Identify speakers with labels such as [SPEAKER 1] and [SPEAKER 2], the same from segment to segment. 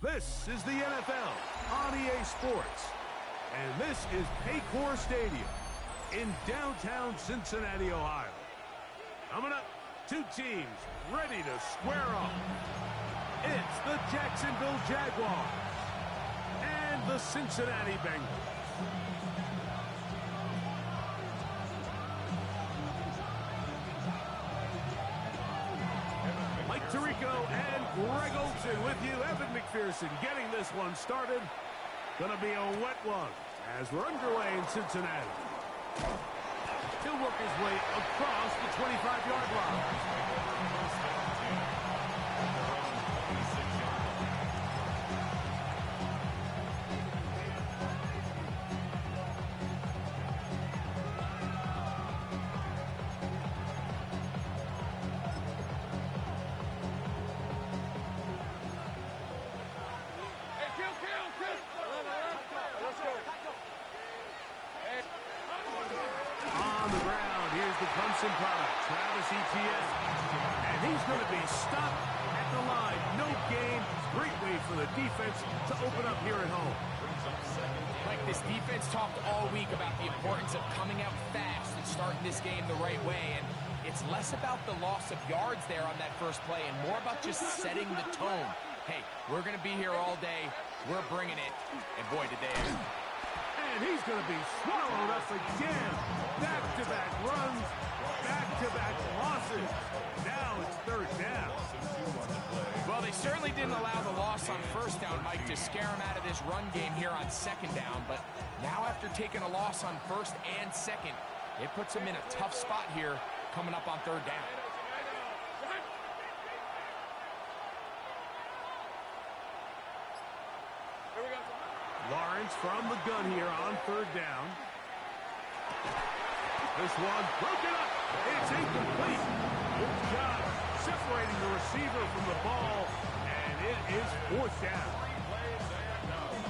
[SPEAKER 1] This is the NFL on EA Sports. And this is Paycor Stadium in downtown Cincinnati, Ohio. Coming up, two teams ready to square off. It's the Jacksonville Jaguars and the Cincinnati Bengals. Mike Tirico and Greg Olsen with you. Evan McPherson getting this one started. Gonna be a wet one as we're underway in Cincinnati. He'll work his way across the 25-yard line. And he's going to be stopped at the line. No gain. Great way for the defense to open up here at home.
[SPEAKER 2] Like, this defense talked all week about the importance of coming out fast and starting this game the right way. And it's less about the loss of yards there on that first play and more about just setting the tone. Hey, we're going to be here all day. We're bringing it. And boy, did they ever.
[SPEAKER 1] And he's going to be swallowed up again. Back-to-back runs. Back-to-back losses. Now it's third down.
[SPEAKER 2] Well, they certainly didn't allow the loss on first down, Mike, to scare him out of this run game here on second down. But now after taking a loss on first and second, it puts him in a tough spot here coming up on third down.
[SPEAKER 1] Lawrence from the gun here on third down. This one broken up. It's incomplete. Good job separating the receiver from the ball, and it is fourth down.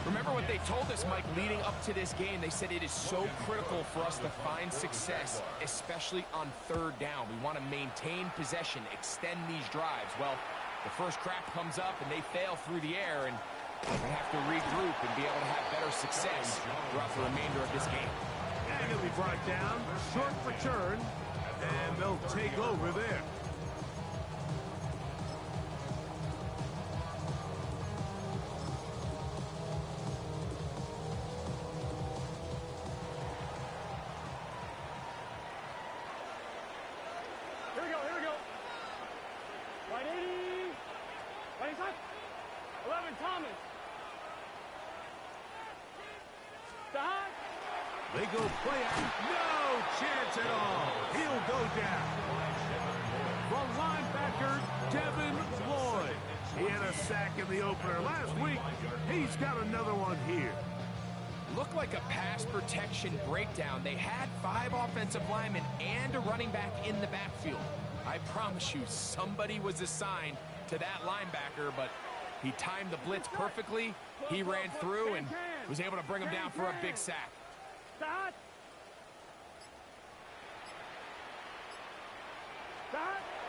[SPEAKER 2] Remember what they told us, Mike, leading up to this game. They said it is so critical for us to find success, especially on third down. We want to maintain possession, extend these drives. Well, the first crack comes up, and they fail through the air, and they have to regroup and be able to have better success throughout the remainder of this game.
[SPEAKER 1] And it'll be brought down, short return, and they'll take over there.
[SPEAKER 3] Here we go. Right 80. Right inside. 11, Thomas. Stop.
[SPEAKER 1] They go play it. No chance at all. He'll go down. The linebacker, Devin Lloyd. He had a sack in the opener last week. He's got another one here.
[SPEAKER 2] Looked like a pass protection breakdown. They had 5 offensive linemen and a running back in the backfield. I promise you, somebody was assigned to that linebacker, but he timed the blitz perfectly. He ran through and was able to bring him down for a big sack.
[SPEAKER 3] Stop.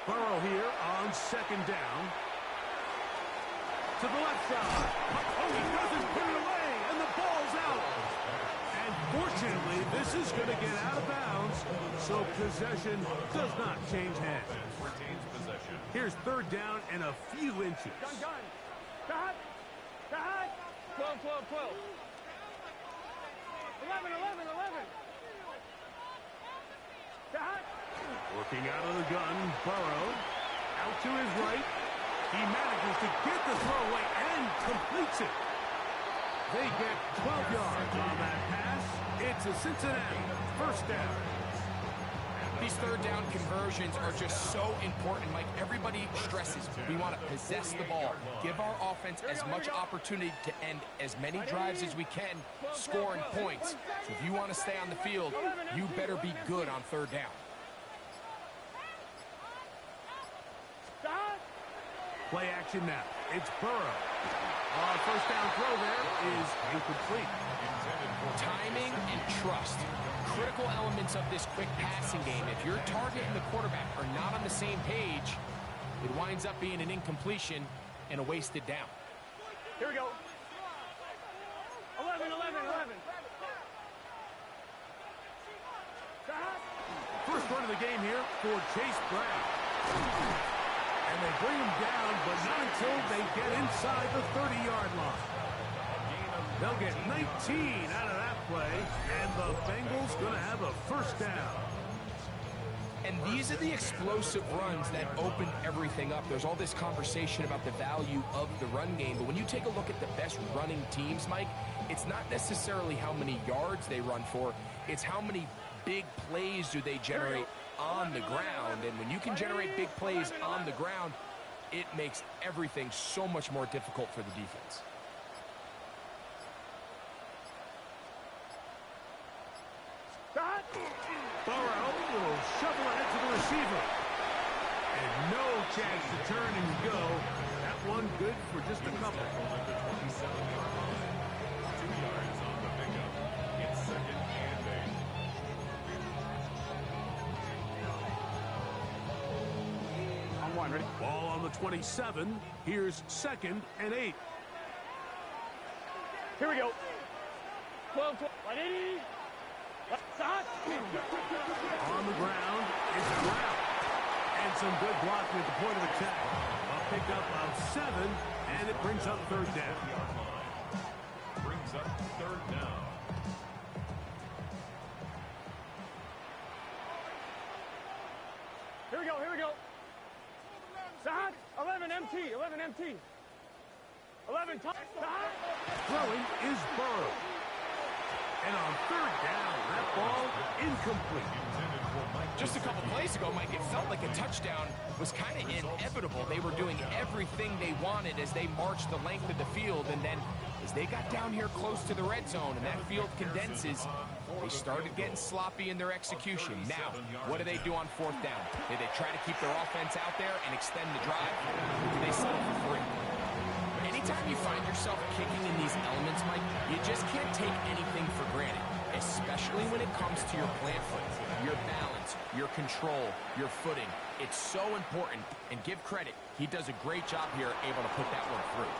[SPEAKER 1] Burrow here on second down. To the left side. Oh, he doesn't put it away, and the ball's out. And fortunately, this is going to get out of bounds, so possession does not change hands. Here's third down and a few inches.
[SPEAKER 3] Gun. Stop. 12. 11. Stop.
[SPEAKER 1] Working out of the gun, Burrow. Out to his right. He manages to get the throw away and completes it. They get 12 yards on that pass. It's a Cincinnati first down.
[SPEAKER 2] These third down conversions are just so important, Mike. Everybody stresses we want to possess the ball, give our offense as much opportunity to end as many drives as we can, scoring points. So if you want to stay on the field, you better be good on third down.
[SPEAKER 1] Play action now. It's Burrow. First down throw there is incomplete.
[SPEAKER 2] Timing and trust. Critical elements of this quick passing game. If your target and the quarterback are not on the same page, it winds up being an incompletion and a wasted down.
[SPEAKER 3] Here we go. 11, 11, 11.
[SPEAKER 1] First run of the game here for Chase Brown. And they bring him down, but not until they get inside the 30-yard line. They'll get 19 out of that play, and the Bengals going to have a first down.
[SPEAKER 2] And these are the explosive runs that open everything up. There's all this conversation about the value of the run game, but when you take a look at the best running teams, Mike, it's not necessarily how many yards they run for, it's how many big plays do they generate on the ground. And when you can generate big plays on the ground, it makes everything so much more difficult for the defense.
[SPEAKER 1] Burrow will shovel ahead to the receiver. And no chance to turn and go. That one good for just a couple.
[SPEAKER 4] 2 yards on the pickup. It's 2nd and 8.
[SPEAKER 3] On one, ready?
[SPEAKER 1] Ball on the 27. Here's 2nd and 8.
[SPEAKER 3] Here we go. 12, 12. 180.
[SPEAKER 1] On the ground is Brown. And some good blocking at the point of attack. A pickup of 7, and it brings up 3rd down.
[SPEAKER 4] Brings up 3rd down.
[SPEAKER 3] Here we go, here we go. Sahad, 11 MT, 11 MT. 11 top. Sahad.
[SPEAKER 1] Throwing is Burrow. And on 3rd down, that ball incomplete.
[SPEAKER 2] Just a couple plays ago, Mike, it felt like a touchdown was kind of inevitable. They were doing everything they wanted as they marched the length of the field, and then as they got down here close to the red zone and that field condenses, they started getting sloppy in their execution. Now, what do they do on 4th down? Do they try to keep their offense out there and extend the drive, or do they settle for 3? Anytime you find yourself kicking in these elements, Mike, you just can't take anything for granted, especially when it comes to your plant foot, your balance, your control, your footing. It's so important, and give credit, he does a great job here able to put that one through.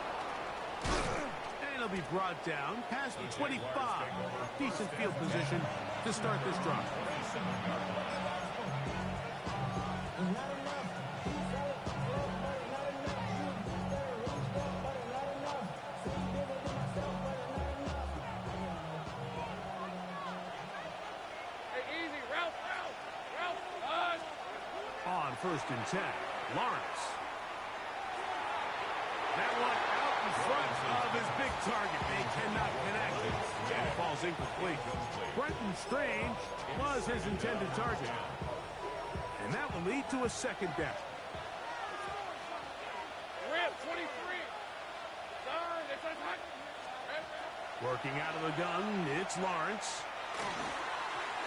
[SPEAKER 1] And he'll be brought down past the 25. Decent field position to start this drive. On 1st and 10, Lawrence. That one out in front of his big target. They cannot connect. And it falls incomplete. Brenton Strange was his intended target. And that will lead to a 2nd down.
[SPEAKER 3] Rip, 23.
[SPEAKER 1] Working out of the gun, it's Lawrence.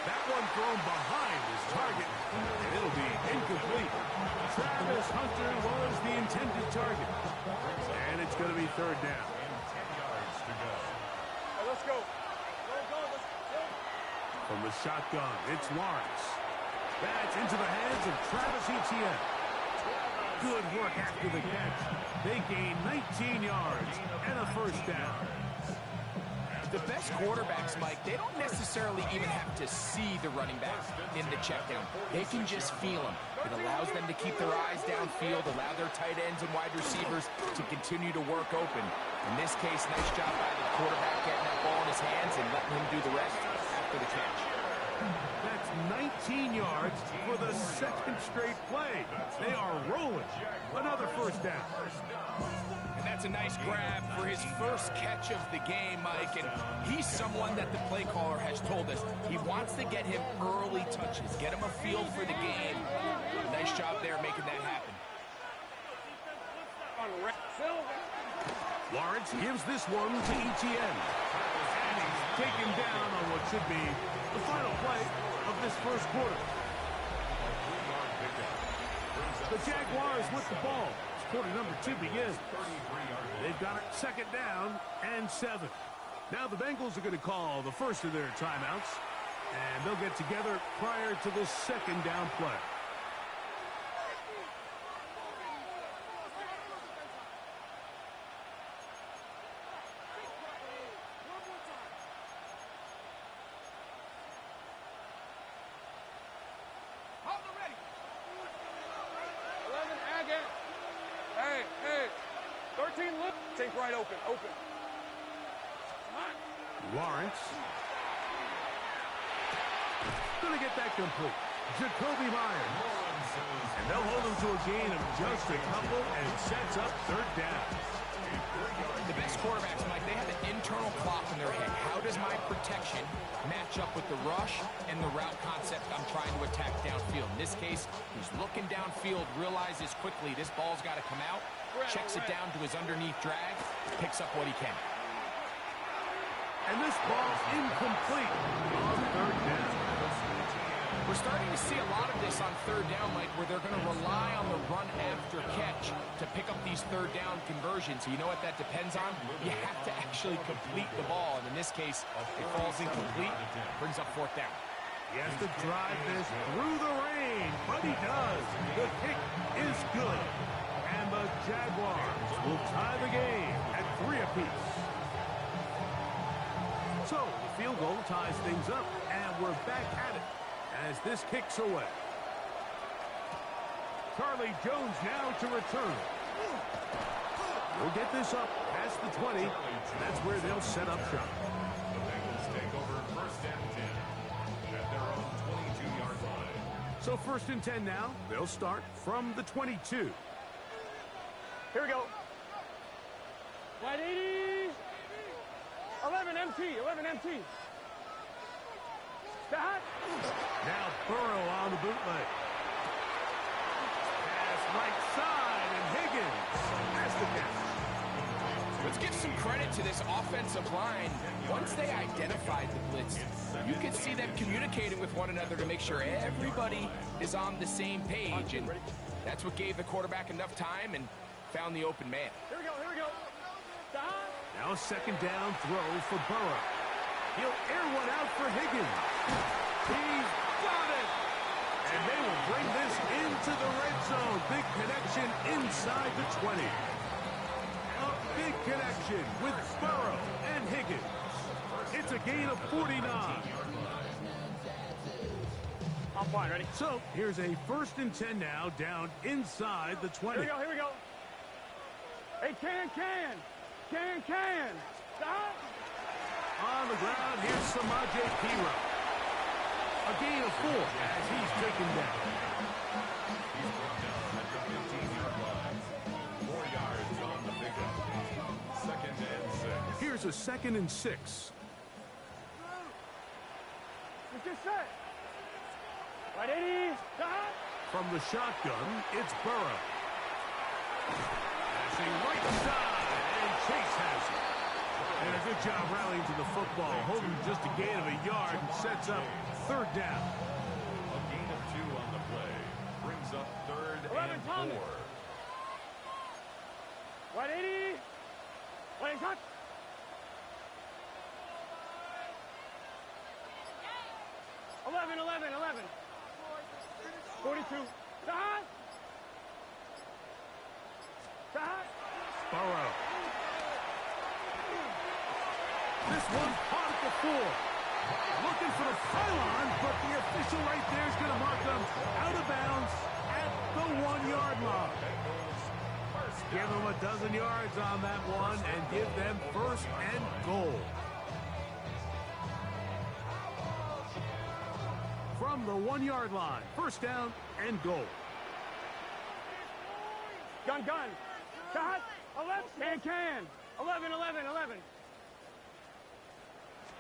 [SPEAKER 1] That one thrown behind his target, and it'll be incomplete. Travis Hunter was the intended target, and it's going to be 3rd down.
[SPEAKER 4] 10 yards to go.
[SPEAKER 3] Let's go. Let's go.
[SPEAKER 1] From the shotgun, it's Lawrence. That's into the hands of Travis Etienne. Good work after the catch. They gain 19 yards and a 1st down.
[SPEAKER 2] The best quarterbacks, Mike, they don't necessarily even have to see the running back in the check down. They can just feel him. It allows them to keep their eyes downfield, allow their tight ends and wide receivers to continue to work open. In this case, nice job by the quarterback getting that ball in his hands and letting him do the rest after the catch.
[SPEAKER 1] That's 19 yards for the 2nd straight play. They are rolling. Another 1st down.
[SPEAKER 2] And that's a nice grab for his first catch of the game, Mike. And he's someone that the play caller has told us he wants to get him early touches, get him a feel for the game. Nice job there making that happen.
[SPEAKER 1] Lawrence gives this one to Etienne. And he's taken down on what should be the final play of this 1st quarter. The Jaguars with the ball. Quarter number 2 begins. They've got it 2nd down and 7. Now the Bengals are going to call the first of their timeouts, and they'll get together prior to the 2nd down play.
[SPEAKER 3] think right open. Open.
[SPEAKER 1] Lawrence. Gonna get that complete. Jacoby Myers. And they'll hold him to a gain of just a couple, and it sets up third down.
[SPEAKER 2] The best quarterbacks, Mike, they have an internal clock in their head. How does my protection match up with the rush and the route concept I'm trying to attack downfield? In this case, he's looking downfield, realizes quickly this ball's got to come out, checks it down to his underneath drag, picks up what he can.
[SPEAKER 1] And this ball's incomplete on third down.
[SPEAKER 2] We're starting to see a lot of this on third down, Mike, where they're going to rely on the run after catch to pick up these third down conversions. You know what that depends on? You have to actually complete the ball. And in this case, it falls incomplete, brings up fourth down.
[SPEAKER 1] He has to drive this through the rain, but he does. The kick is good. And the Jaguars will tie the game at 3 apiece. So the field goal ties things up, and we're back at it as this kicks away. Charlie Jones now to return. We'll get this up past the 20. That's where they'll set up shop.
[SPEAKER 4] The Bengals take over first and 10 at their own 22-yard line.
[SPEAKER 1] So first and 10 now. They'll start from the 22.
[SPEAKER 3] Here we go. Wide 80. 11 MT. 11 MT. Stop.
[SPEAKER 1] Now Burrow on the bootleg. Pass right side, and Higgins has the catch.
[SPEAKER 2] Let's give some credit to this offensive line. Once they identified the blitz, you could see them communicating with one another to make sure everybody is on the same page. And that's what gave the quarterback enough time and found the open man.
[SPEAKER 3] Here we go. Here we go. Stop.
[SPEAKER 1] Now a second down throw for Burrow. He'll air one out for Higgins. He's got it! And they will bring this into the red zone. Big connection inside the 20. A big connection with Burrow and Higgins. It's a gain of 49.
[SPEAKER 3] I'm fine. Ready?
[SPEAKER 1] So here's a first and 10 now down inside the 20.
[SPEAKER 3] Here we go. Here we go. Hey, can. Stop.
[SPEAKER 1] On the ground, here's Samaje Perine. A gain of 4 as he's taken down.
[SPEAKER 4] He's brought down at the 15-yard line. 4 yards on the pickup. Second and 6.
[SPEAKER 1] Here's a second and 6.
[SPEAKER 3] What's this set? Right 80. Stop.
[SPEAKER 1] From the shotgun, it's Burrow. Passing right side, and Chase has it. And a good job rallying to the football, holding just a gain of a yard, and sets up third down.
[SPEAKER 4] A gain of 2 on the play. Brings up third and 4.
[SPEAKER 3] Right 80. Right touch. Eleven. 42. Stop.
[SPEAKER 1] Burrow. This one caught at the 4. Looking for the pylon, but the official right there is going to mark them out of bounds at the 1-yard line. Give them a dozen yards on that one and give them first and goal. From the 1-yard line, first down and goal.
[SPEAKER 3] Gun. Shot. 11. Can. 11.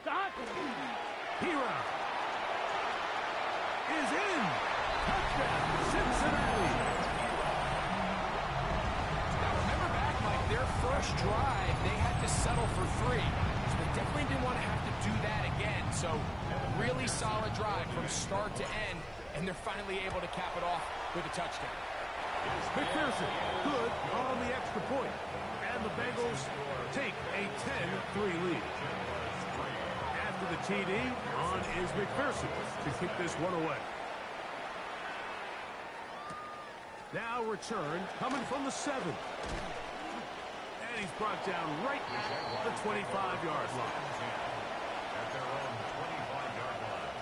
[SPEAKER 3] Shot.
[SPEAKER 1] Hero is in. Touchdown, Cincinnati.
[SPEAKER 2] Now remember back, Mike, their first drive, they had to settle for 3. So they definitely didn't want to have to do that again. So really solid drive from start to end, and they're finally able to cap it off with a touchdown.
[SPEAKER 1] McPherson, good on the extra point. And the Bengals take a 10-3 lead. After the TD, on is McPherson to kick this one away. Now return coming from the 7. And he's brought down right at the 25-yard line.
[SPEAKER 4] At their own 25-yard line.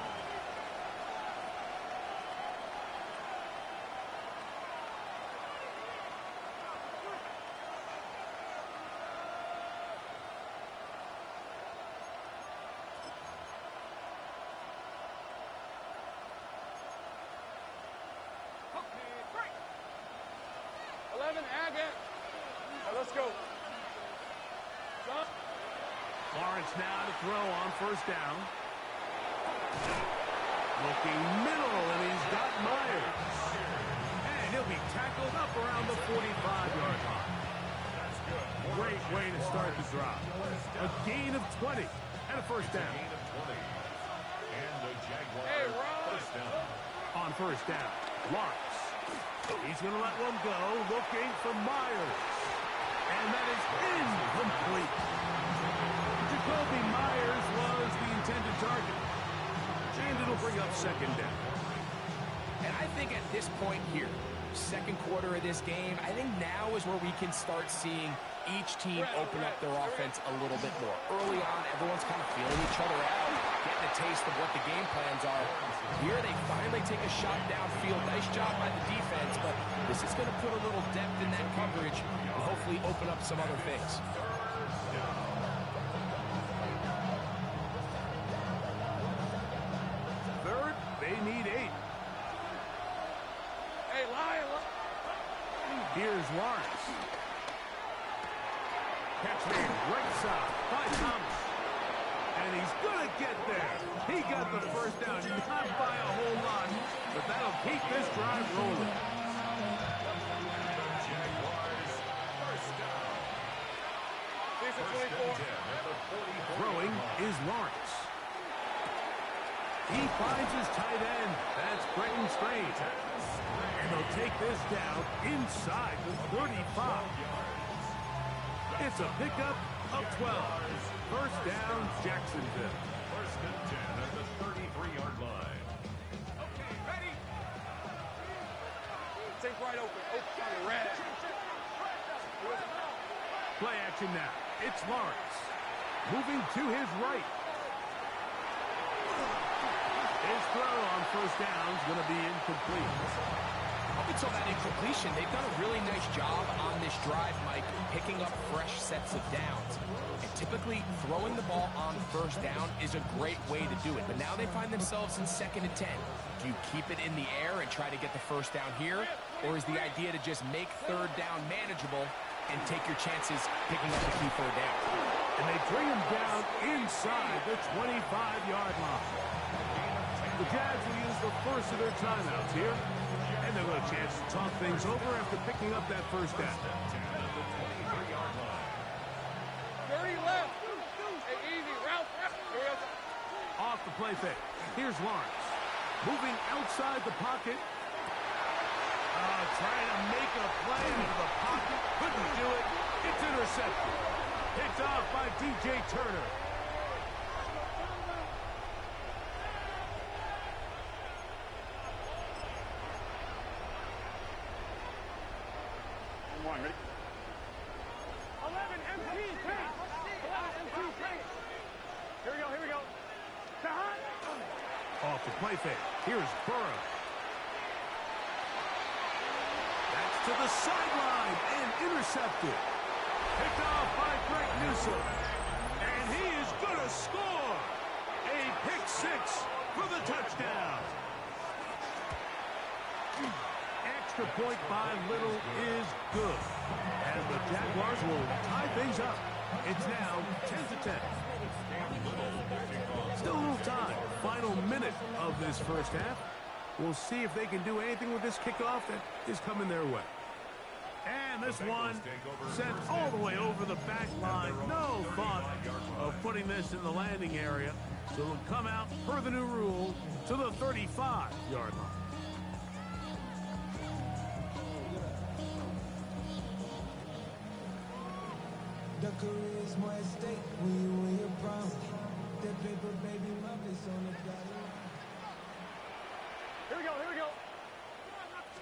[SPEAKER 3] again. Let's go.
[SPEAKER 1] Lawrence now to throw on first down. Looking middle, and he's got Myers. And he'll be tackled up around the 45-yard line. Great way to start the drive. A gain of 20 and a first down.
[SPEAKER 3] Hey, Ron.
[SPEAKER 1] On first down, Lawrence. He's going to let one go, looking for Myers. And that is incomplete. Jacoby Myers was the intended target. And it'll bring up second down.
[SPEAKER 2] And I think at this point here, second quarter of this game, I think now is where we can start seeing each team open up their offense a little bit more. Early on, everyone's kind of feeling each other out, getting a taste of what the game plans are. Here they finally take a shot downfield. Nice job by the defense, but this is going to put a little depth in that coverage and hopefully open up some other things.
[SPEAKER 1] Third, they need 8.
[SPEAKER 3] Hey, Lyle.
[SPEAKER 1] Here's Lawrence. Catch made right side by Thomas. And he's going to get there. He got the first down, not by a whole lot, but that'll keep this drive rolling.
[SPEAKER 4] Jaguars first down.
[SPEAKER 3] First and 24.
[SPEAKER 1] Throwing is Lawrence. He finds his tight end. That's Brenton Strange. And they'll take this down inside the 35. It's a pickup of 12. First down, Jacksonville.
[SPEAKER 4] First and 10 at the 33-yard line.
[SPEAKER 3] Okay, ready? Take right open. Open, red.
[SPEAKER 1] Play action now. It's Lawrence. Moving to his right. His throw on first down is going to be incomplete.
[SPEAKER 2] Up until that incompletion, they've done a really nice job on this drive, Mike, picking up fresh sets of downs. And typically, throwing the ball on first down is a great way to do it. But now they find themselves in 2nd and 10. Do you keep it in the air and try to get the first down here? Or is the idea to just make third down manageable and take your chances picking up the key third down?
[SPEAKER 1] And they bring him down inside the 25-yard line. The Jags will use the first of their timeouts here. And they'll have a chance to talk things over after picking up that first down.
[SPEAKER 3] 30 left. Hey, easy. Route. Here we go.
[SPEAKER 1] Off the play fake. Here's Lawrence. Moving outside the pocket. Trying to make a play into the pocket. Couldn't do it. It's intercepted. Picked off by DJ Turner.
[SPEAKER 3] One, ready? 11 MT, tank. 11 MT, tank. Here we go, here we go.
[SPEAKER 1] Off the play fake. Here's Burrow. That's to the sideline and intercepted. Picked off by Greg Newsome. And he is going to score. A pick 6 for the touchdown. Extra point by Little is good. And the Jaguars will tie things up. It's now 10-10. Still a little time. Final minute of this first half. We'll see if they can do anything with this kickoff that is coming their way. And this one sent all the way over the back line. No thought of putting this in the landing area. So it'll come out, per the new rule, to the 35-yard line.
[SPEAKER 5] The career is more at stake when you win your prom. That paper baby mom is on the dollar.
[SPEAKER 3] Here we go, here we go.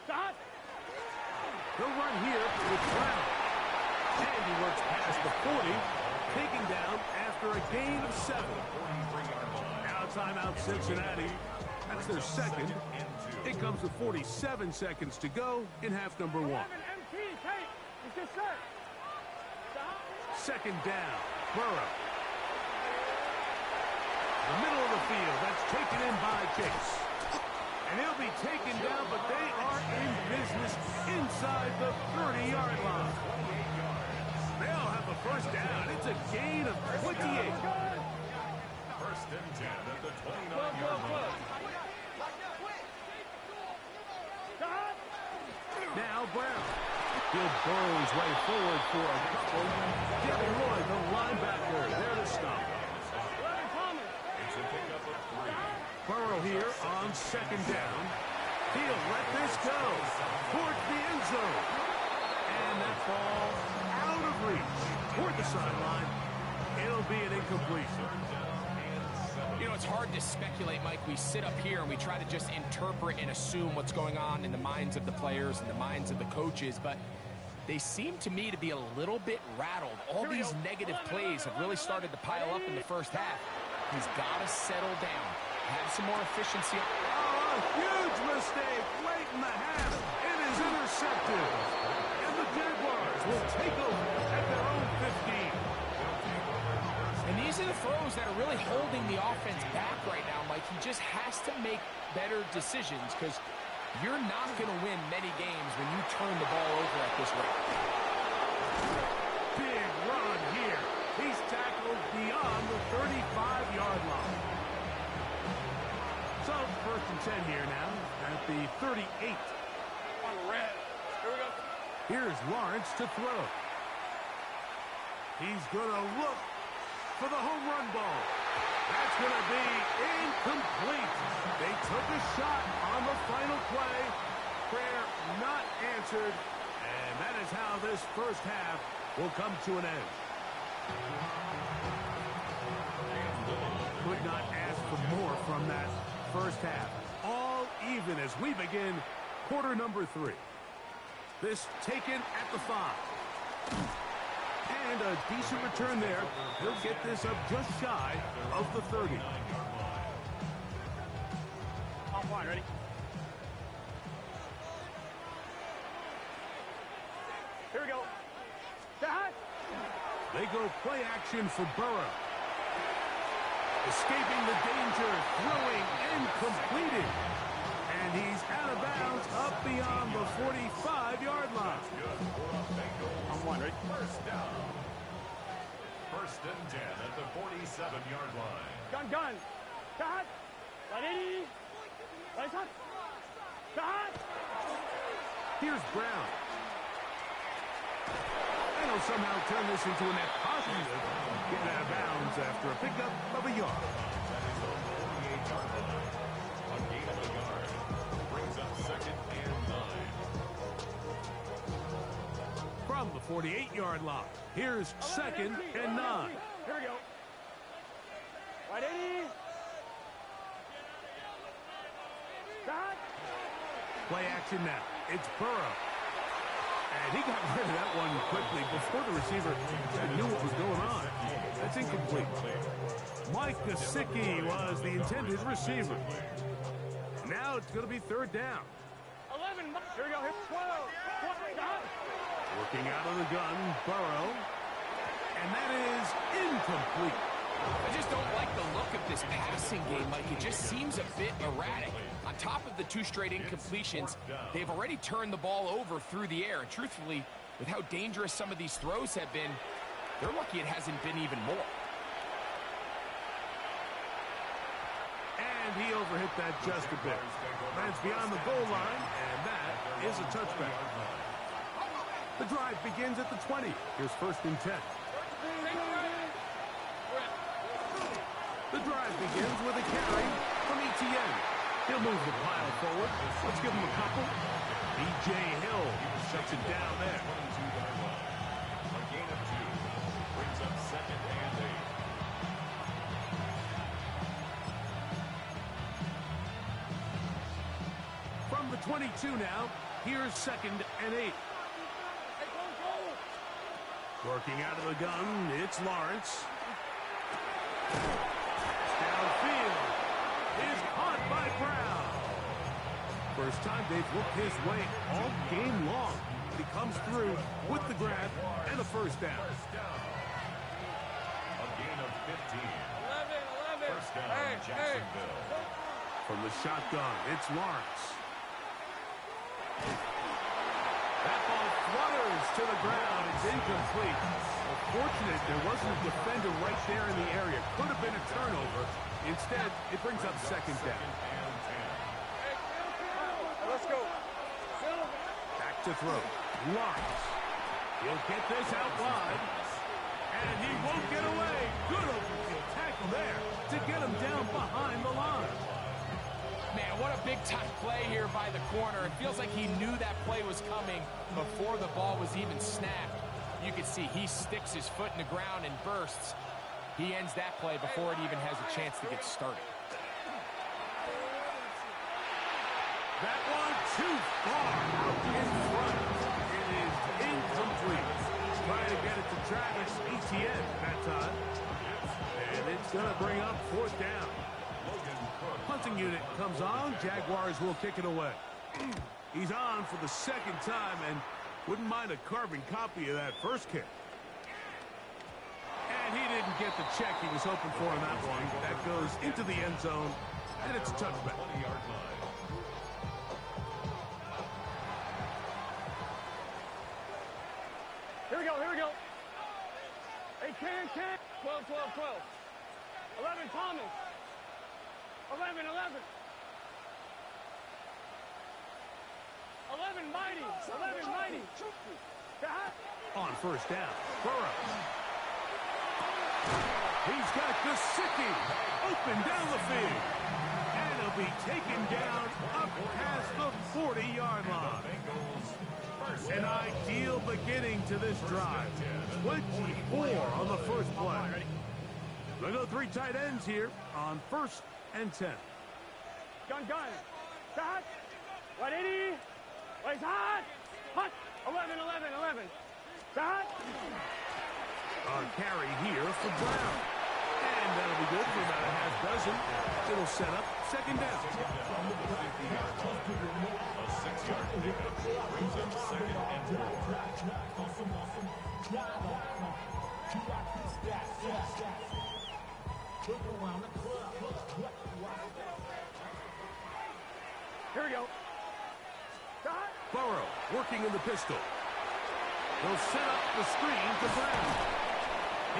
[SPEAKER 3] Stop.
[SPEAKER 1] He'll run here with Brown. And he works past the 40, taken down after a gain of 7. Now timeout Cincinnati. That's their second. It comes with 47 seconds to go in half number 1.
[SPEAKER 3] 11 MT, tank. It's just set. Stop.
[SPEAKER 1] Second down, Burrow. The middle of the field, that's taken in by Chase. And he'll be taken down, but they are in business inside the 30-yard line. They'll have a first down. It's a gain of 28.
[SPEAKER 4] First and 10 at the 29-yard line.
[SPEAKER 1] Now Brown. He'll burrow his way forward for a couple. Kevin Lloyd, the linebacker, there to stop.
[SPEAKER 4] It's a pickup of 3.
[SPEAKER 1] Burrow here on second down. He'll let this go towards the end zone. And that ball out of reach toward the sideline. It'll be an incompletion.
[SPEAKER 2] You know, it's hard to speculate, Mike. We sit up here and we try to just interpret and assume what's going on in the minds of the players and the minds of the coaches, but they seem to me to be a little bit rattled. All these negative plays have really started to pile up in the first half. He's got to settle down, have some more efficiency.
[SPEAKER 1] Oh, a huge mistake late in the half. It is intercepted. And the Jaguars will take over at their own 15.
[SPEAKER 2] And these are the throws that are really holding the offense back right now, Mike. He just has to make better decisions because you're not going to win many games when you turn the ball over at this rate.
[SPEAKER 1] Big run here. He's tackled beyond the 35-yard line. So, first and 10 here now at the 38.
[SPEAKER 3] On red. Here we go.
[SPEAKER 1] Here's Lawrence to throw. He's going to look for the home run ball. That's going to be incomplete. They took a shot on the final play. Prayer not answered. And that is how this first half will come to an end. Could not ask for more from that first half. All even as we begin quarter number 3. This taken at the 5. And a decent return there. He'll get this up just shy of the 30.
[SPEAKER 3] Off line, ready? Here we go. That.
[SPEAKER 1] They go play action for Burrow. Escaping the danger, throwing and completing. And he's out of bounds up beyond the 45-yard line.
[SPEAKER 3] On one, ready?
[SPEAKER 4] First down. First and 10 at the 47-yard line.
[SPEAKER 3] Gun. That. Ready? Right shot. That.
[SPEAKER 1] Here's Brown. And he'll somehow turn this into a net positive. Get out of bounds after a pickup of a yard.
[SPEAKER 4] That is the 48-yard line. A gain of a yard. Brings up second and 9.
[SPEAKER 1] From the 48-yard line, here's second and 9.
[SPEAKER 3] Here we go. Ready? That.
[SPEAKER 1] Play action now. It's Burrow. And he got rid of that one quickly before the receiver knew what was going on. That's incomplete. Mike Gesicki was the intended receiver. Now it's going to be third down.
[SPEAKER 3] 11. Here we go. Here. 12. That.
[SPEAKER 1] Working out of the gun, Burrow. And that is incomplete.
[SPEAKER 2] I just don't like the look of this passing game, Mike. It just seems a bit erratic. On top of the 2 straight incompletions, they've already turned the ball over through the air. And truthfully, with how dangerous some of these throws have been, they're lucky it hasn't been even more.
[SPEAKER 1] And he overhit that just a bit. Lands beyond the goal line, and that is a touchback. The drive begins at the 20. Here's first and 10. The drive begins with a carry from Etienne. He'll move the pile forward. Let's give him a couple. B.J. Hill shuts it down there.
[SPEAKER 4] A gain of 2. Brings up second and 8.
[SPEAKER 1] From the 22 now, here's second and 8. Working out of the gun, it's Lawrence. Downfield is caught by Brown. First time they've looked his way all game long. He comes through with the grab and a first down.
[SPEAKER 4] A gain of 15.
[SPEAKER 3] 11.
[SPEAKER 4] First down, Jacksonville.
[SPEAKER 1] From the shotgun, it's Lawrence. That ball flutters to the ground. It's incomplete. Well, fortunate there wasn't a defender right there in the area. Could have been a turnover. Instead, it brings up second down.
[SPEAKER 3] Let's go.
[SPEAKER 1] Back to throw. Lawrence. He'll get this out wide. And he won't get away. Good open tackle there to get him down behind the line.
[SPEAKER 2] Man, what a big-time play here by the corner. It feels like he knew that play was coming before the ball was even snapped. You can see he sticks his foot in the ground and bursts. He ends that play before it even has a chance to get started.
[SPEAKER 1] That one too far out in front. It is incomplete. Trying to get it to Travis Etienne that time. And it's going to bring up fourth down. Punting unit comes on. Jaguars will kick it away. He's on for the second time and wouldn't mind a carbon copy of that first kick. And he didn't get the check he was hoping for on that one. That goes into the end zone, and it's a touchback.
[SPEAKER 3] Here we go, here we go. Hey, can. 12, 12, 12. 11, Thomas. 11, 11. 11, Mighty. 11, Mighty.
[SPEAKER 1] On first down, Burrow. He's got Gesicki open down the field. And he'll be taken down up past the 40-yard line. An ideal beginning to this drive. 24 on the first play. They'll go three tight ends here on 1st and 10.
[SPEAKER 3] Gun. Hot. 180. Wait, hot. 11, 11, 11. Hot.
[SPEAKER 1] On carry here for Brown. And that'll be good for about a half dozen. It'll set up second down.
[SPEAKER 4] A 6-yard pickup brings up second and 4.
[SPEAKER 3] Here we go.
[SPEAKER 1] Burrow working in the pistol. He'll set up the screen to Brown.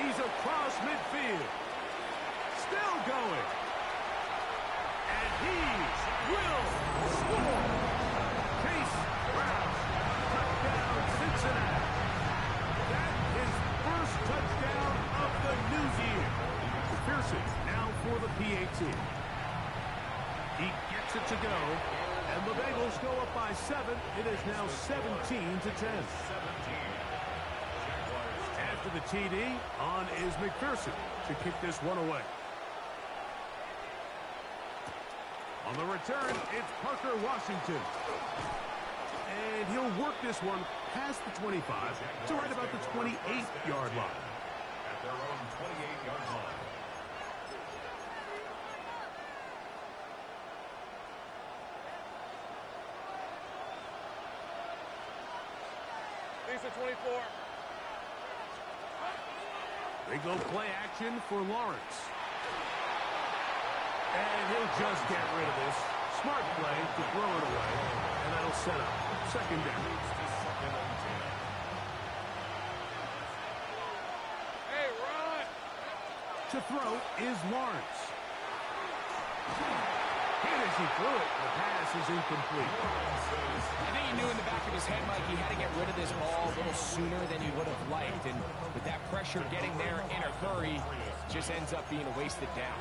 [SPEAKER 1] He's across midfield. Still going. And he will score. Chase Brown. Touchdown, Cincinnati. That is first touchdown of the new year. Pearson now for the PAT. He gets it to go. And the Bengals go up by 7. It is now 17-10. After the TD, on is McPherson to kick this one away. On the return, it's Parker Washington. And he'll work this one past the 25 to right about the 28-yard line.
[SPEAKER 4] At their own 28-yard line.
[SPEAKER 3] Lisa 24.
[SPEAKER 1] They go play action for Lawrence. And he'll just get rid of this. Smart play to throw it away. And that'll set up second down.
[SPEAKER 3] Hey, run!
[SPEAKER 1] To throw is Lawrence. Hit as he threw it. The pass is incomplete.
[SPEAKER 2] I think he knew in the back of his head, Mike, he had to get rid of this ball a little sooner than he would have liked. And with that pressure getting there in a hurry, just ends up being a wasted down.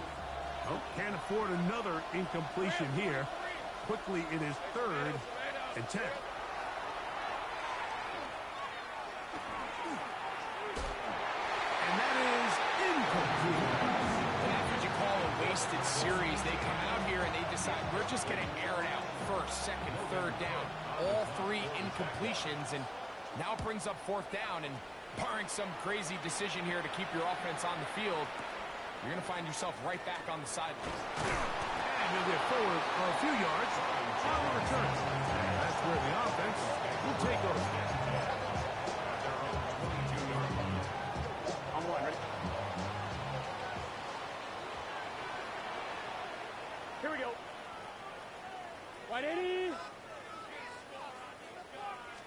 [SPEAKER 1] Oh, can't afford another incompletion here. Quickly, it is 3rd and 10. And that is incomplete.
[SPEAKER 2] That's what you call a wasted series. They come out here and they decide we're just going to air it out first, second, third down. All 3 incompletions, and now it brings up 4th down. And barring some crazy decision here to keep your offense on the field, you're going to find yourself right back on the sideline.
[SPEAKER 1] And he'll get forward a few yards on the return. And that's where the offense will take over.
[SPEAKER 3] On the line, ready? Here we go. Right 80.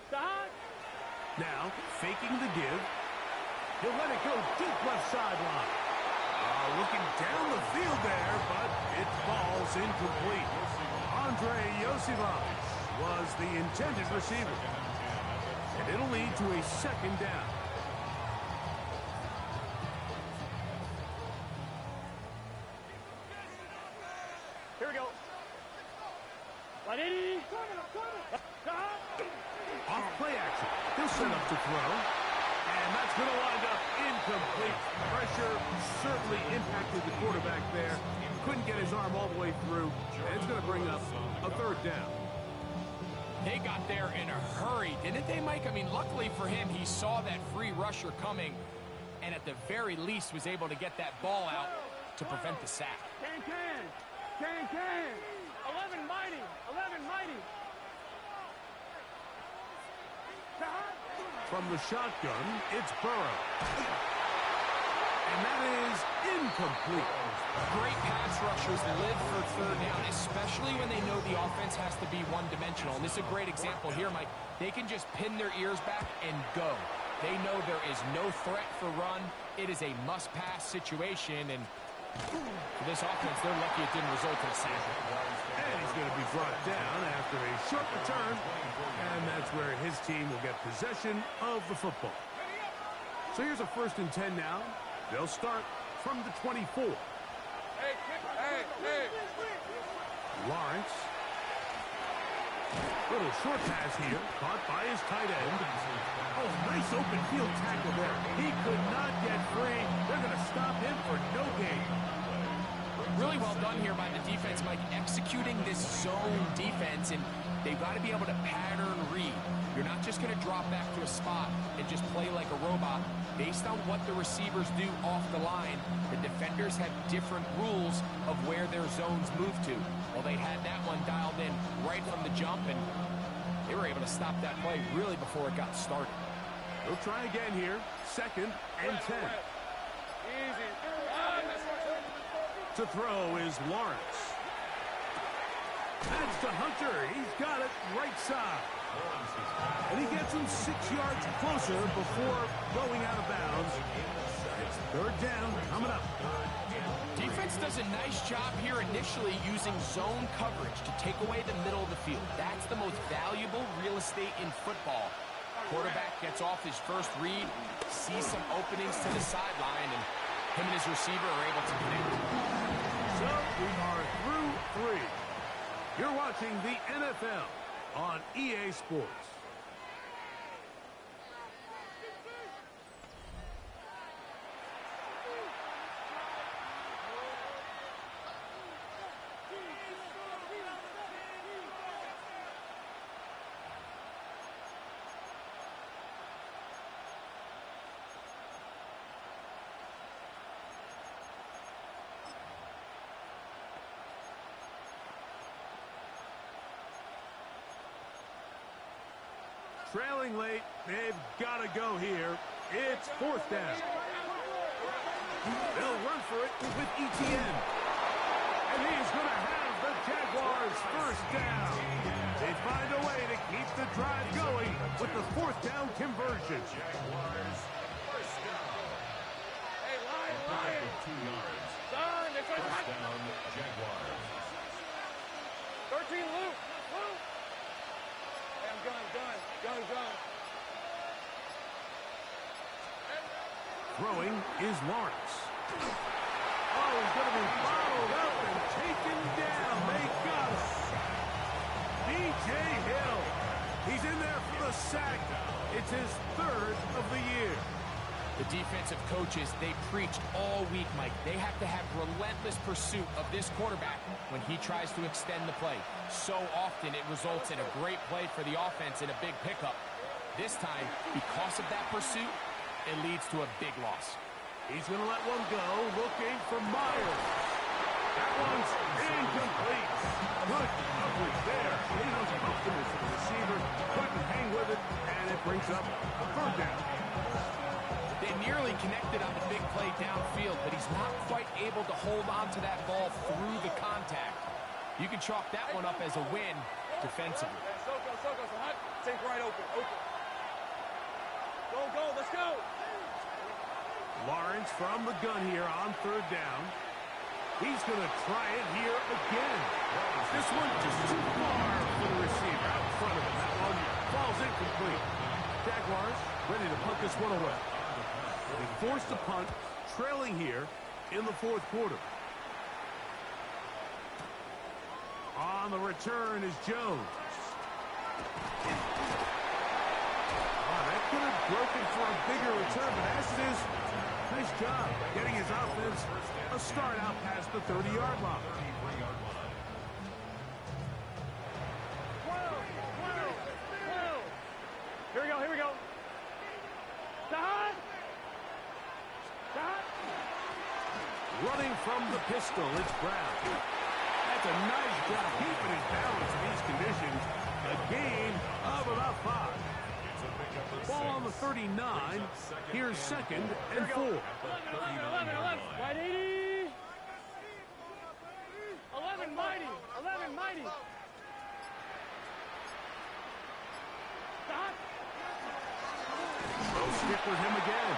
[SPEAKER 3] Stop.
[SPEAKER 1] Now, faking the give. He'll let it go deep left sideline. Looking down the field there, but it falls incomplete. Andre Yosivich was the intended receiver. And it'll lead to a second down.
[SPEAKER 3] Here we go. Right 80.
[SPEAKER 1] Off play action. He'll set up to throw. And that's going to wind up incomplete. Pressure certainly impacted the quarterback there. Couldn't get his arm all the way through. And it's going to bring up a third down.
[SPEAKER 2] They got there in a hurry, didn't they, Mike? I mean, luckily for him, he saw that free rusher coming and at the very least was able to get that ball out to prevent the sack.
[SPEAKER 3] Can. 11 mighty. 11 mighty.
[SPEAKER 1] From the shotgun, it's Burrow. And that is incomplete.
[SPEAKER 2] Great pass rushers live for third down, especially when they know the offense has to be one-dimensional. And this is a great example here, Mike. They can just pin their ears back and go. They know there is no threat for run. It is a must-pass situation, and for this offense, they're lucky it didn't result in a sack.
[SPEAKER 1] And he's going to be brought down after a short return, and that's where his team will get possession of the football. So here's a 1st and 10 now. They'll start from the 24.
[SPEAKER 3] Hey.
[SPEAKER 1] Lawrence. Little short pass here, caught by his tight end. Oh, nice open field tackle there. He could not get free. They're going to stop him for no gain.
[SPEAKER 2] Really well done here by the defense, Mike, executing this zone defense, and they've got to be able to pattern read. You're not just going to drop back to a spot and just play like a robot. Based on what the receivers do off the line, the defenders have different rules of where their zones move to. Well, they had that one dialed in right from the jump, and they were able to stop that play really before it got started.
[SPEAKER 1] They'll try again here. 2nd and 10.
[SPEAKER 3] Easy.
[SPEAKER 1] To throw is Lawrence. That's to Hunter. He's got it right side. And he gets him 6 yards closer before going out of bounds. It's 3rd down coming up.
[SPEAKER 2] Defense does a nice job here initially using zone coverage to take away the middle of the field. That's the most valuable real estate in football. Quarterback gets off his first read, sees some openings to the sideline, and him and his receiver are able to connect.
[SPEAKER 1] So we are through 3. You're watching the NFL on EA Sports. Trailing late, they've got to go here. It's 4th down. They'll run for it with ETN. And he's going to have the Jaguars' 1st down. They find a way to keep the drive going with the 4th down conversion.
[SPEAKER 4] Jaguars, 1st down.
[SPEAKER 3] Hey, Lion.
[SPEAKER 4] 2 yards.
[SPEAKER 3] Son, they try to
[SPEAKER 4] 1st down, Jaguars.
[SPEAKER 3] 13, Luke. Hey, I'm gun.
[SPEAKER 1] Throwing is Lawrence. Oh, he's going to be followed up and taken down. They got him. B.J. Hill. He's in there for the sack. It's his 3rd of the year.
[SPEAKER 2] The defensive coaches, they preached all week, Mike. They have to have relentless pursuit of this quarterback when he tries to extend the play. So often it results in a great play for the offense and a big pickup. This time, because of that pursuit, it leads to a big loss.
[SPEAKER 1] He's going to let one go, looking for Myers. That one's incomplete. Good coverage there. He was comfortable for the receiver, couldn't hang with it, and it brings up a 3rd down.
[SPEAKER 2] They nearly connected on the big play downfield, but he's not quite able to hold on to that ball through the contact. You can chalk that one up as a win defensively.
[SPEAKER 3] Take right open. Go, let's go.
[SPEAKER 1] Lawrence from the gun here on third down. He's going to try it here again. This one just too far for the receiver out in front of him. That one falls incomplete. Jaguars ready to punt this one away. They forced a punt, trailing here in the fourth quarter. On the return is Jones. That could have broken for a bigger return, but as it is, nice job getting his offense a start out past the 30-yard line.
[SPEAKER 3] 12. Here we go. Shot.
[SPEAKER 1] Running from the pistol, it's Brown. That's a nice job keeping his balance in these conditions. A gain of about 5. Ball on the 39. Here's 2nd and 4.
[SPEAKER 3] 11. Right 80. 11 mighty. Stop.
[SPEAKER 1] They'll stick with him again.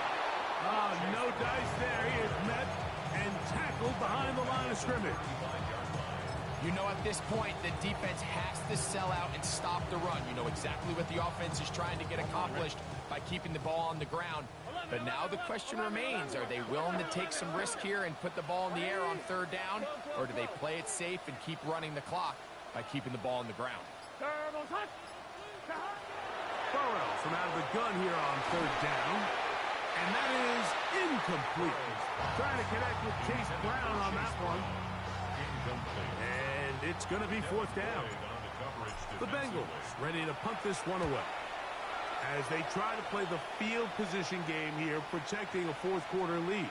[SPEAKER 1] No dice there. He is met and tackled behind the line of scrimmage.
[SPEAKER 2] You know at this point the defense has to sell out and stop the run. You know exactly what the offense is trying to get accomplished by keeping the ball on the ground. But now the question remains, are they willing to take some risk here and put the ball in the air on third down? Or do they play it safe and keep running the clock by keeping the ball on the ground?
[SPEAKER 1] Burrow from out of the gun here on third down. And that is incomplete. Trying to connect with Chase Brown on that one. And it's going to be fourth down. The Bengals ready to punt this one away as they try to play the field position game here, protecting a fourth quarter lead.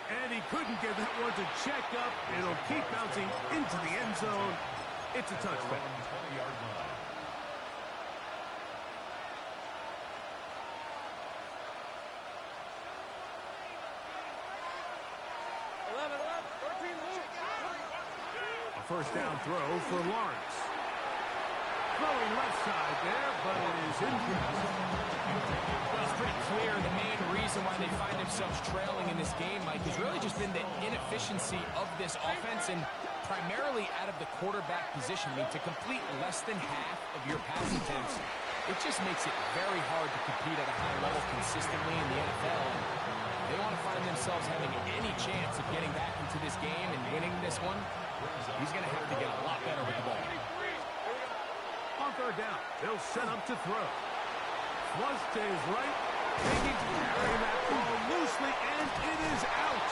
[SPEAKER 1] And he couldn't get that one to check up. It'll keep bouncing into the end zone. It's a touchback.
[SPEAKER 3] 13.
[SPEAKER 1] A first down throw for Lawrence. Throwing left side there, but it is incomplete.
[SPEAKER 2] Well, it's pretty clear the main reason why they find themselves trailing in this game, Mike, has really just been the inefficiency of this offense and primarily out of the quarterback position. I mean, to complete less than half of your pass attempts, it just makes it very hard to compete at a high level consistently in the NFL. They want to find themselves having any chance of getting back into this game and winning this one. He's going to have to get a lot better with the ball.
[SPEAKER 1] On third down, they'll set up to throw. Flush to his right, taking to carry that ball loosely, and it is out.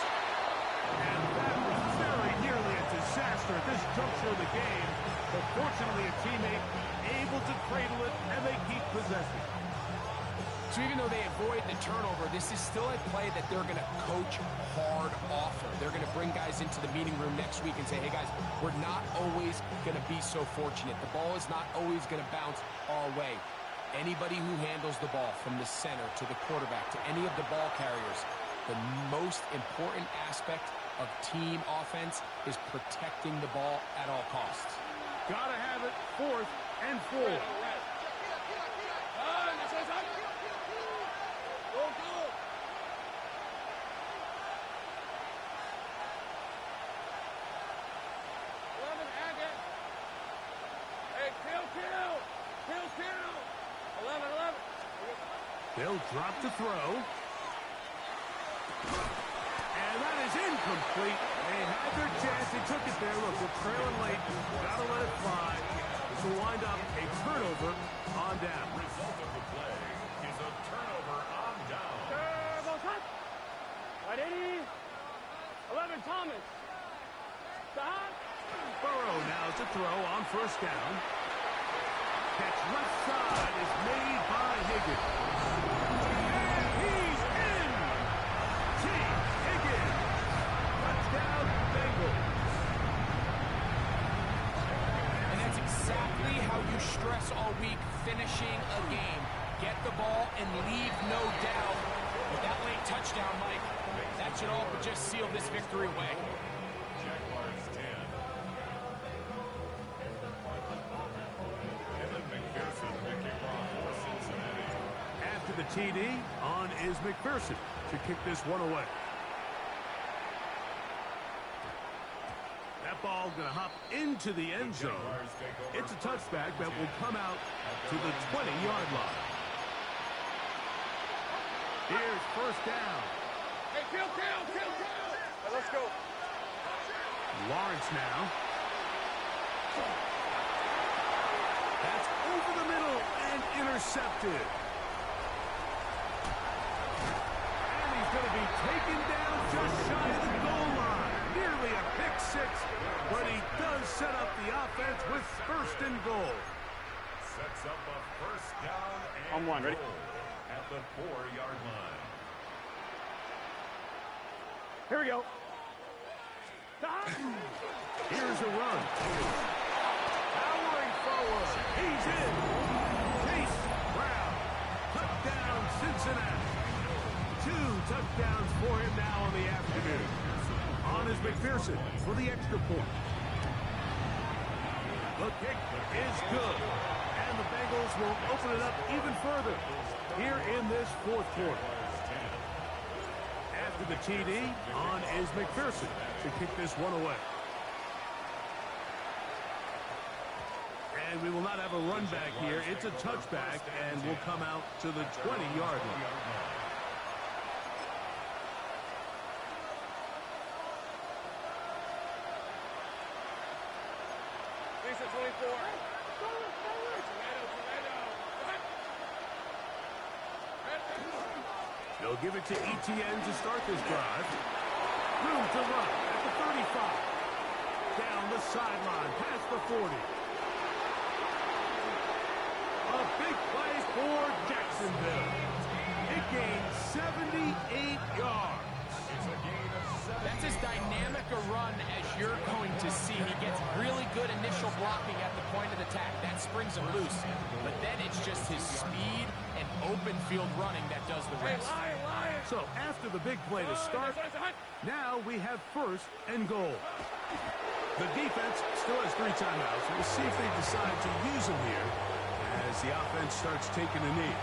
[SPEAKER 1] And that was very nearly a disaster at this juncture of the game. But fortunately, a teammate able to cradle it, and they keep possessing.
[SPEAKER 2] So even though they avoid the turnover, this is still a play that they're going to coach hard off of. They're going to bring guys into the meeting room next week and say, hey, guys, we're not always going to be so fortunate. The ball is not always going to bounce our way. Anybody who handles the ball from the center to the quarterback to any of the ball carriers, the most important aspect of team offense is protecting the ball at all costs.
[SPEAKER 1] Gotta have it, 4th and 4. They'll drop to throw. And that is incomplete. They had their chance. They took it there. Look, they're trailing late. Got to let it fly. This will wind up a turnover on down.
[SPEAKER 4] The result of the play is a turnover on down.
[SPEAKER 3] Right 80. 11 Thomas. Stop.
[SPEAKER 1] Burrow now to throw on first down. Catch left side is made by Higgins. And he's in! T. Higgins. Touchdown, Bengals.
[SPEAKER 2] And that's exactly how you stress all week, finishing a game. Get the ball and leave no doubt. With that late touchdown, Mike, that should all but just seal this victory away.
[SPEAKER 4] Jaguars 10.
[SPEAKER 1] TD, on is McPherson to kick this one away. That ball going to hop into the end zone. It's a touchback that will come out to the 20-yard line. Here's first down.
[SPEAKER 3] Hey, kill. Hey, let's go.
[SPEAKER 1] Lawrence now. That's over the middle and intercepted. And he's going to be taken down just shy of the goal line. Nearly a pick six, but he does set up the offense with first and goal.
[SPEAKER 4] Sets up a first down and
[SPEAKER 3] On one, ready?
[SPEAKER 4] goal at the 4-yard line.
[SPEAKER 3] Here we go.
[SPEAKER 1] Here's a run. Powering forward. He's in. Chase Brown. Touchdown, Cincinnati. 2 touchdowns for him now on the afternoon. On is McPherson for the extra point. The kick is good. And the Bengals will open it up even further here in this fourth quarter. After the TD, on is McPherson to kick this one away. And we will not have a run back here. It's a touchback and will come out to the 20-yard line.
[SPEAKER 3] Lisa 24.
[SPEAKER 1] They'll give it to ETN to start this drive. Room to run at the 35. Down the sideline, past the 40. A big play for Jacksonville. It gained 78 yards.
[SPEAKER 2] That's as dynamic a run as you're going to see. He gets really good initial blocking at the point of attack. That springs him loose. But then it's just his speed and open field running that does the rest.
[SPEAKER 1] So after the big play to start, now we have first and goal. The defense still has 3 timeouts. We'll see if they decide to use them here as the offense starts taking a knee.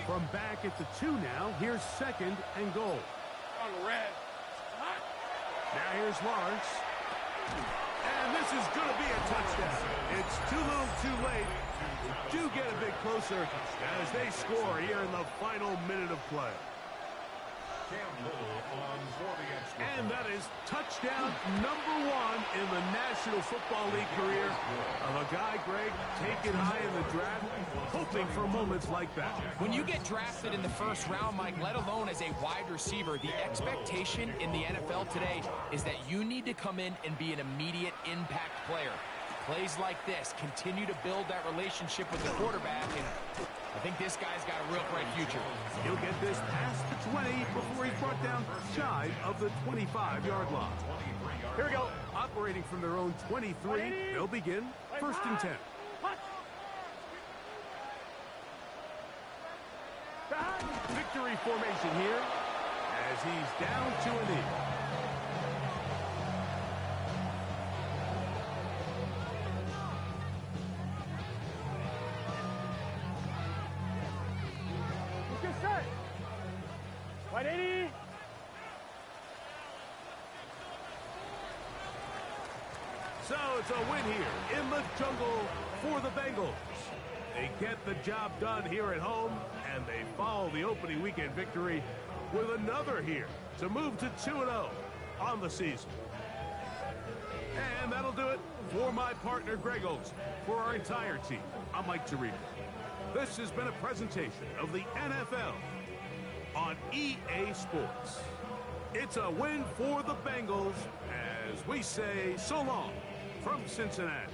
[SPEAKER 1] From back at the 2 now, here's second and goal.
[SPEAKER 3] On red.
[SPEAKER 1] Now here's Lawrence. And this is going to be a touchdown. It's too little too late. Do get a bit closer as they score here in the final minute of play. And that is touchdown number 1 in the National Football League career of a guy, Greg, taken high in the draft, hoping for moments like that.
[SPEAKER 2] When you get drafted in the first round, Mike, let alone as a wide receiver, the expectation in the NFL today is that you need to come in and be an immediate impact player. Plays like this continue to build that relationship with the quarterback, and I think this guy's got a real bright future.
[SPEAKER 1] He'll get this past the 20 before he's brought down shy of the 25-yard line.
[SPEAKER 3] Here we go.
[SPEAKER 1] Operating from their own 23, they'll begin first and 10. Victory formation here as he's down to a knee.
[SPEAKER 3] White 80.
[SPEAKER 1] So it's a win here in the jungle for the Bengals. They get the job done here at home, and they follow the opening weekend victory with another here to move to 2-0 on the season. And that'll do it for my partner, Greg Olson. For our entire team, I'm Mike Tirico. This has been a presentation of the NFL on EA Sports. It's a win for the Bengals as we say so long from Cincinnati.